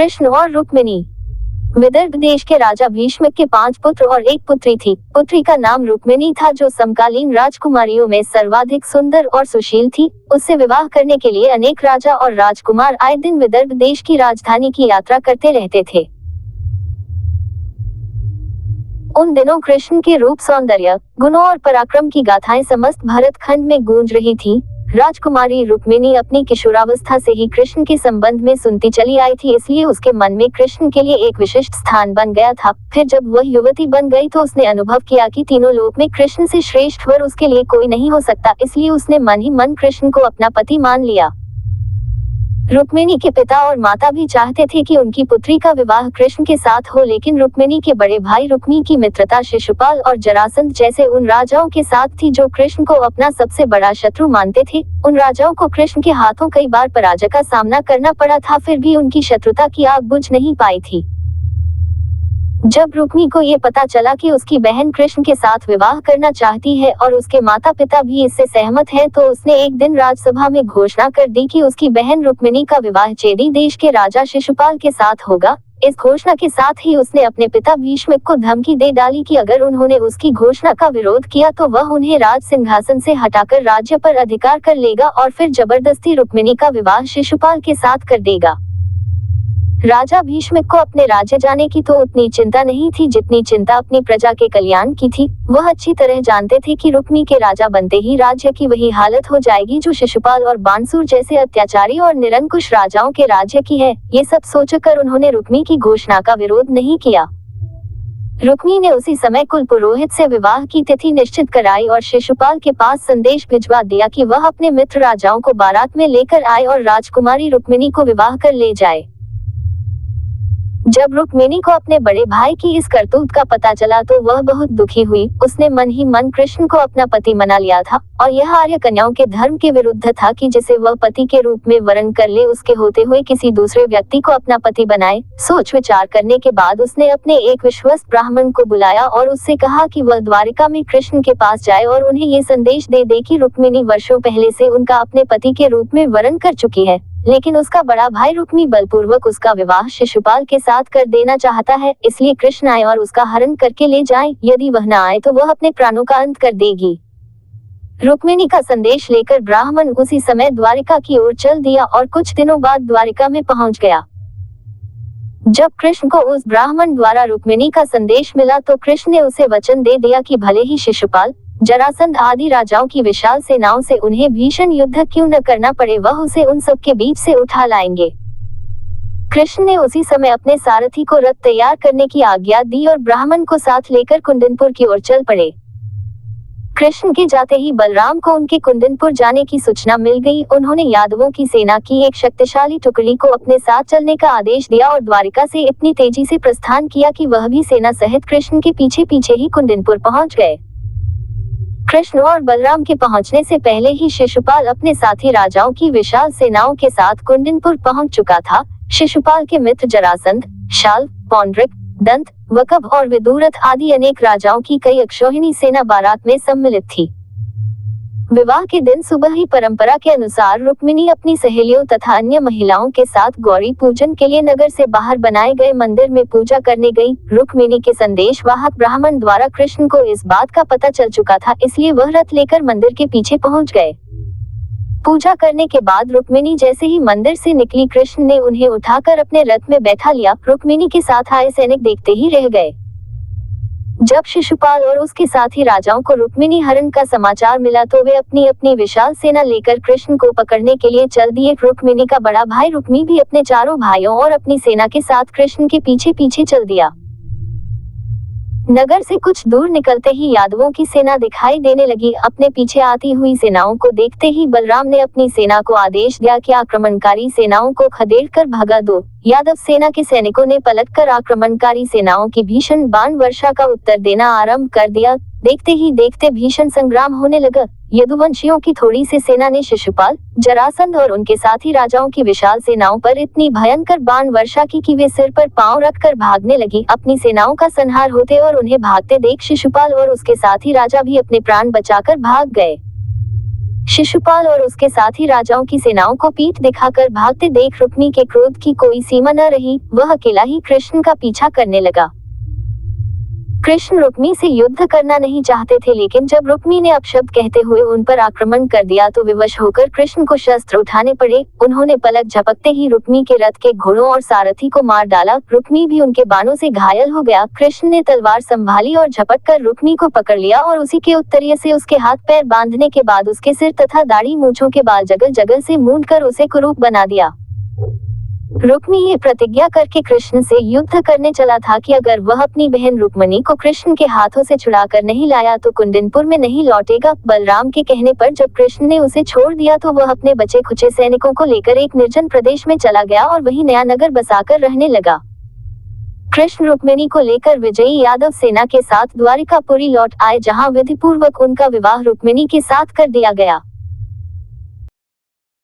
कृष्ण और रुक्मिणी। विदर्भ देश के राजा भीष्म के 5 पुत्र और एक पुत्री थी। पुत्री का नाम रुक्मिणी था, जो समकालीन राजकुमारियों में सर्वाधिक सुंदर और सुशील थी। उससे विवाह करने के लिए अनेक राजा और राजकुमार आए दिन विदर्भ देश की राजधानी की यात्रा करते रहते थे। उन दिनों कृष्ण के रूप, सौंदर्य, गुणों और पराक्रम की गाथाएं समस्त भरत खंड में गूंज रही थी। राजकुमारी रुक्मिणी अपनी किशोरावस्था से ही कृष्ण के संबंध में सुनती चली आई थी, इसलिए उसके मन में कृष्ण के लिए एक विशिष्ट स्थान बन गया था। फिर जब वह युवती बन गई तो उसने अनुभव किया कि तीनों लोक में कृष्ण से श्रेष्ठ वर उसके लिए कोई नहीं हो सकता, इसलिए उसने मन ही मन कृष्ण को अपना पति मान लिया। रुक्मिणी के पिता और माता भी चाहते थे कि उनकी पुत्री का विवाह कृष्ण के साथ हो, लेकिन रुक्मिणी के बड़े भाई रुक्मी की मित्रता शिशुपाल और जरासंध जैसे उन राजाओं के साथ थी जो कृष्ण को अपना सबसे बड़ा शत्रु मानते थे। उन राजाओं को कृष्ण के हाथों कई बार पराजय का सामना करना पड़ा था, फिर भी उनकी शत्रुता की आग बुझ नहीं पाई थी। जब रुक्मी को ये पता चला कि उसकी बहन कृष्ण के साथ विवाह करना चाहती है और उसके माता पिता भी इससे सहमत हैं, तो उसने एक दिन राजसभा में घोषणा कर दी कि उसकी बहन रुक्मिणी का विवाह चेदी देश के राजा शिशुपाल के साथ होगा। इस घोषणा के साथ ही उसने अपने पिता भीष्म को धमकी दे डाली कि अगर उन्होंने उसकी घोषणा का विरोध किया तो वह उन्हें राज सिंहासन से हटाकर राज्य पर अधिकार कर लेगा और फिर जबरदस्ती रुक्मिणी का विवाह शिशुपाल के साथ कर देगा। राजा भीष्म को अपने राज्य जाने की तो उतनी चिंता नहीं थी जितनी चिंता अपनी प्रजा के कल्याण की थी। वह अच्छी तरह जानते थे कि रुक्मी के राजा बनते ही राज्य की वही हालत हो जाएगी जो शिशुपाल और बाणसूर जैसे अत्याचारी और निरंकुश राजाओं के राज्य की है। ये सब सोचकर उन्होंने रुक्मी की घोषणा का विरोध नहीं किया। रुक्मी ने उसी समय कुल पुरोहित से विवाह की तिथि निश्चित कराई और शिशुपाल के पास संदेश भिजवा दिया कि वह अपने मित्र राजाओं को बारात में लेकर आए और राजकुमारी रुक्मिणी को विवाह कर ले जाए। जब रुक्मिणी को अपने बड़े भाई की इस करतूत का पता चला तो वह बहुत दुखी हुई। उसने मन ही मन कृष्ण को अपना पति मना लिया था और यह आर्य कन्याओं के धर्म के विरुद्ध था कि जिसे वह पति के रूप में वरण कर ले, उसके होते हुए किसी दूसरे व्यक्ति को अपना पति बनाए। सोच विचार करने के बाद उसने अपने एक विश्वस्त ब्राह्मण को बुलाया और उससे कहा कि वह द्वारिका में कृष्ण के पास जाए और उन्हें ये संदेश दे दे कि रुक्मिणी वर्षों पहले से उनका अपने पति के रूप में वरण कर चुकी है, लेकिन उसका बड़ा भाई रुक्मी बलपूर्वक उसका विवाह शिशुपाल के साथ कर देना चाहता है, इसलिए कृष्ण आए और उसका हरण करके ले जाएं। यदि वह न आए तो वह अपने प्राणों का अंत कर देगी। रुक्मिणी का संदेश लेकर ब्राह्मण उसी समय द्वारिका की ओर चल दिया और कुछ दिनों बाद द्वारिका में पहुंच गया। जब कृष्ण को उस ब्राह्मण द्वारा रुक्मिणी का संदेश मिला तो कृष्ण ने उसे वचन दे दिया कि भले ही शिशुपाल, जरासंध आदि राजाओं की विशाल सेनाओं से उन्हें भीषण युद्ध क्यों न करना पड़े, वह उसे उन सब के बीच से उठा लाएंगे। कृष्ण ने उसी समय अपने सारथी को रथ तैयार करने की आज्ञा दी और ब्राह्मण को साथ लेकर कुंदनपुर की ओर चल पड़े। कृष्ण के जाते ही बलराम को उनके कुंदनपुर जाने की सूचना मिल गई। उन्होंने यादवों की सेना की एक शक्तिशाली टुकड़ी को अपने साथ चलने का आदेश दिया और द्वारिका से इतनी तेजी से प्रस्थान किया कि वह भी सेना सहित कृष्ण के पीछे पीछे ही कुंदनपुर पहुंच गए। कृष्ण और बलराम के पहुंचने से पहले ही शिशुपाल अपने साथी राजाओं की विशाल सेनाओं के साथ कुंदनपुर पहुंच चुका था। शिशुपाल के मित्र जरासंध, शाल, पौंड्रिक, दंत, वकब और विदुरथ आदि अनेक राजाओं की कई अक्षौहिणी सेना बारात में सम्मिलित थी। विवाह के दिन सुबह ही परंपरा के अनुसार रुक्मिणी अपनी सहेलियों तथा अन्य महिलाओं के साथ गौरी पूजन के लिए नगर से बाहर बनाए गए मंदिर में पूजा करने गई। रुक्मिणी के संदेश वाहक ब्राह्मण द्वारा कृष्ण को इस बात का पता चल चुका था, इसलिए वह रथ लेकर मंदिर के पीछे पहुंच गए। पूजा करने के बाद रुक्मिणी जैसे ही मंदिर से निकली, कृष्ण ने उन्हें उठाकर अपने रथ में बैठा लिया। रुक्मिणी के साथ आए सैनिक देखते ही रह गए। जब शिशुपाल और उसके साथी राजाओं को रुक्मिणी हरण का समाचार मिला तो वे अपनी अपनी विशाल सेना लेकर कृष्ण को पकड़ने के लिए चल दिए। रुक्मिणी का बड़ा भाई रुक्मी भी अपने चारों भाइयों और अपनी सेना के साथ कृष्ण के पीछे पीछे चल दिया। नगर से कुछ दूर निकलते ही यादवों की सेना दिखाई देने लगी। अपने पीछे आती हुई सेनाओं को देखते ही बलराम ने अपनी सेना को आदेश दिया कि आक्रमणकारी सेनाओं को खदेड़कर भगा दो। यादव सेना के सैनिकों ने पलटकर आक्रमणकारी सेनाओं की भीषण बाण वर्षा का उत्तर देना आरंभ कर दिया। देखते ही देखते भीषण संग्राम होने लगा। यदुवंशियों की थोड़ी सी सेना ने शिशुपाल, जरासंध और उनके साथी राजाओं की विशाल सेनाओं पर इतनी भयंकर बाण वर्षा की कि वे सिर पर पांव रखकर भागने लगी। अपनी सेनाओं का संहार होते और उन्हें भागते देख शिशुपाल और उसके साथी राजा भी अपने प्राण बचाकर भाग गए। शिशुपाल और उसके साथी राजाओं की सेनाओं को पीठ दिखाकर भागते देख रुक्मी के क्रोध की कोई सीमा न रही। वह अकेला ही कृष्ण का पीछा करने लगा। कृष्ण रुक्मी से युद्ध करना नहीं चाहते थे, लेकिन जब रुक्मी ने अपशब्द कहते हुए उन पर आक्रमण कर दिया तो विवश होकर कृष्ण को शस्त्र उठाने पड़े। उन्होंने पलक झपकते ही रुक्मी के रथ के घोड़ों और सारथी को मार डाला। रुक्मी भी उनके बाणों से घायल हो गया। कृष्ण ने तलवार संभाली और झपट कर रुक्मी को पकड़ लिया और उसी के उत्तरीय से उसके हाथ पैर बांधने के बाद उसके सिर तथा दाढ़ी मूंछों के बाल जगह जगह से मूंद कर उसे कुरूप बना दिया। रुक्मी ये प्रतिज्ञा करके कृष्ण से युद्ध करने चला था कि अगर वह अपनी बहन रुक्मिणी को कृष्ण के हाथों से छुड़ाकर नहीं लाया तो कुंदिनपुर में नहीं लौटेगा। बलराम के कहने पर जब कृष्ण ने उसे छोड़ दिया तो वह अपने बचे खुचे सैनिकों को लेकर एक निर्जन प्रदेश में चला गया और वहीं नया नगर बसाकर रहने लगा। कृष्ण रुक्मिणी को लेकर विजयी यादव सेना के साथ द्वारिकापुरी लौट आए, जहां विधिपूर्वक उनका विवाह रुक्मिणी के साथ कर दिया गया।